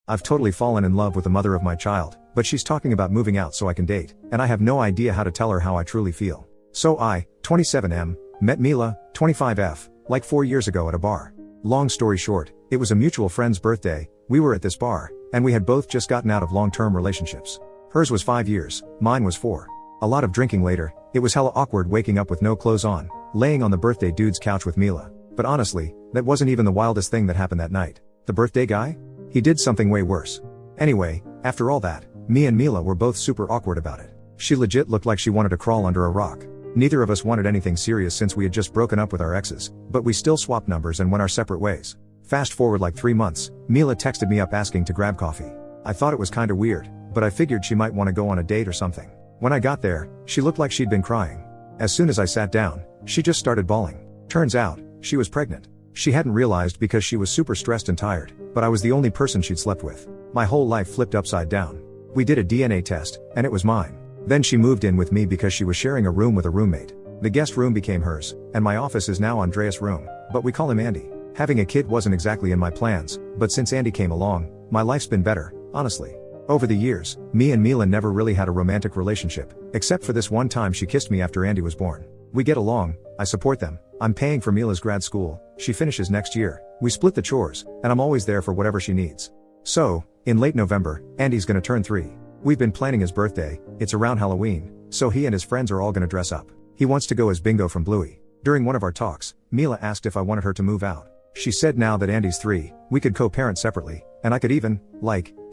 I've totally fallen in love with the mother of my child, but she's talking about moving out so I can date, and I have no idea how to tell her how I truly feel. So I, 27M, met Mila, 25F, like 4 years ago at a bar. Long story short, it was a mutual friend's birthday, we were at this bar, and we had both just gotten out of long-term relationships. Hers was 5 years, mine was 4. A lot of drinking later, it was hella awkward waking up with no clothes on, laying on the birthday dude's couch with Mila. But honestly, that wasn't even the wildest thing that happened that night. The birthday guy? He did something way worse. Anyway, after all that, me and Mila were both super awkward about it. She legit looked like she wanted to crawl under a rock. Neither of us wanted anything serious since we had just broken up with our exes, but we still swapped numbers and went our separate ways. Fast forward like 3 months, Mila texted me up asking to grab coffee. I thought it was kinda weird, but I figured she might want to go on a date or something. When I got there, she looked like she'd been crying. As soon as I sat down, she just started bawling. Turns out, she was pregnant. She hadn't realized because she was super stressed and tired, but I was the only person she'd slept with. My whole life flipped upside down. We did a DNA test, and it was mine. Then she moved in with me because she was sharing a room with a roommate. The guest room became hers, and my office is now Andreas' room, but we call him Andy. Having a kid wasn't exactly in my plans, but since Andy came along, my life's been better, honestly. Over the years, me and Mila never really had a romantic relationship, except for this one time she kissed me after Andy was born. We get along, I support them, I'm paying for Mila's grad school, she finishes next year, we split the chores, and I'm always there for whatever she needs. So, in late November, Andy's gonna turn 3. We've been planning his birthday, it's around Halloween, so he and his friends are all gonna dress up. He wants to go as Bingo from Bluey. During one of our talks, Mila asked if I wanted her to move out. She said now that Andy's 3, we could co-parent separately, and I could even,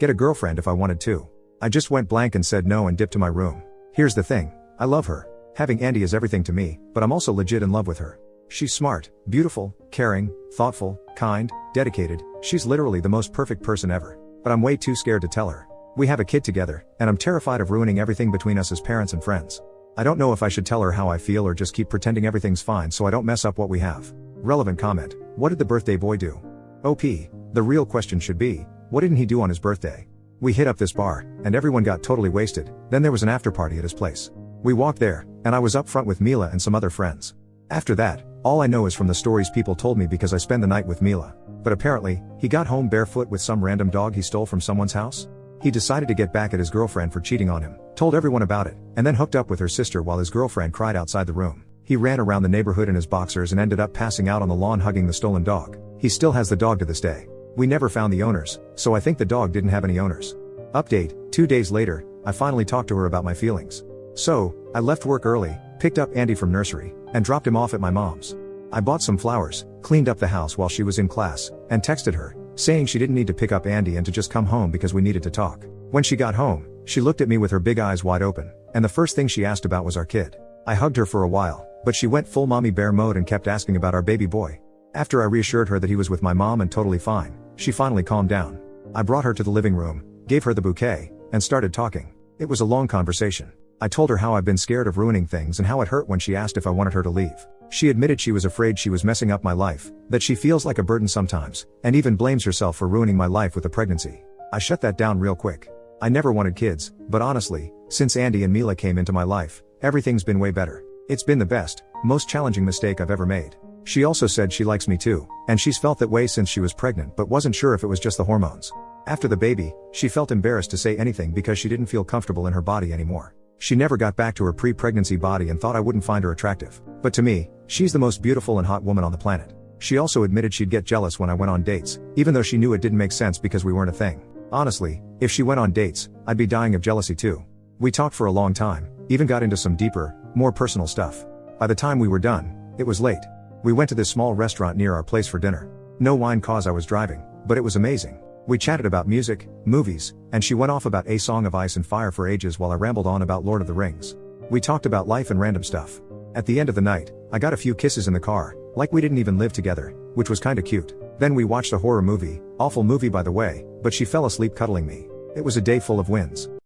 get a girlfriend if I wanted to. I just went blank and said no and dipped to my room. Here's the thing, I love her. Having Andy is everything to me, but I'm also legit in love with her. She's smart, beautiful, caring, thoughtful, kind, dedicated, she's literally the most perfect person ever. But I'm way too scared to tell her. We have a kid together, and I'm terrified of ruining everything between us as parents and friends. I don't know if I should tell her how I feel or just keep pretending everything's fine so I don't mess up what we have. Relevant comment, what did the birthday boy do? OP, the real question should be, what didn't he do on his birthday? We hit up this bar, and everyone got totally wasted, then there was an after party at his place. We walked there, and I was up front with Mila and some other friends. After that, all I know is from the stories people told me because I spent the night with Mila. But apparently, he got home barefoot with some random dog he stole from someone's house. He decided to get back at his girlfriend for cheating on him, told everyone about it, and then hooked up with her sister while his girlfriend cried outside the room. He ran around the neighborhood in his boxers and ended up passing out on the lawn hugging the stolen dog. He still has the dog to this day. We never found the owners, so I think the dog didn't have any owners. Update, 2 days later, I finally talked to her about my feelings. So, I left work early, picked up Andy from nursery, and dropped him off at my mom's. I bought some flowers, cleaned up the house while she was in class, and texted her, saying she didn't need to pick up Andy and to just come home because we needed to talk. When she got home, she looked at me with her big eyes wide open, and the first thing she asked about was our kid. I hugged her for a while, but she went full mommy bear mode and kept asking about our baby boy. After I reassured her that he was with my mom and totally fine, she finally calmed down. I brought her to the living room, gave her the bouquet, and started talking. It was a long conversation. I told her how I've been scared of ruining things and how it hurt when she asked if I wanted her to leave. She admitted she was afraid she was messing up my life, that she feels like a burden sometimes, and even blames herself for ruining my life with a pregnancy. I shut that down real quick. I never wanted kids, but honestly, since Andy and Mila came into my life, everything's been way better. It's been the best, most challenging mistake I've ever made. She also said she likes me too, and she's felt that way since she was pregnant but wasn't sure if it was just the hormones. After the baby, she felt embarrassed to say anything because she didn't feel comfortable in her body anymore. She never got back to her pre-pregnancy body and thought I wouldn't find her attractive. But to me, she's the most beautiful and hot woman on the planet. She also admitted she'd get jealous when I went on dates, even though she knew it didn't make sense because we weren't a thing. Honestly, if she went on dates, I'd be dying of jealousy too. We talked for a long time, even got into some deeper, more personal stuff. By the time we were done, it was late. We went to this small restaurant near our place for dinner. No wine cause I was driving, but it was amazing. We chatted about music, movies, and she went off about A Song of Ice and Fire for ages while I rambled on about Lord of the Rings. We talked about life and random stuff. At the end of the night, I got a few kisses in the car, like we didn't even live together, which was kinda cute. Then we watched a horror movie, awful movie by the way, but she fell asleep cuddling me. It was a day full of wins.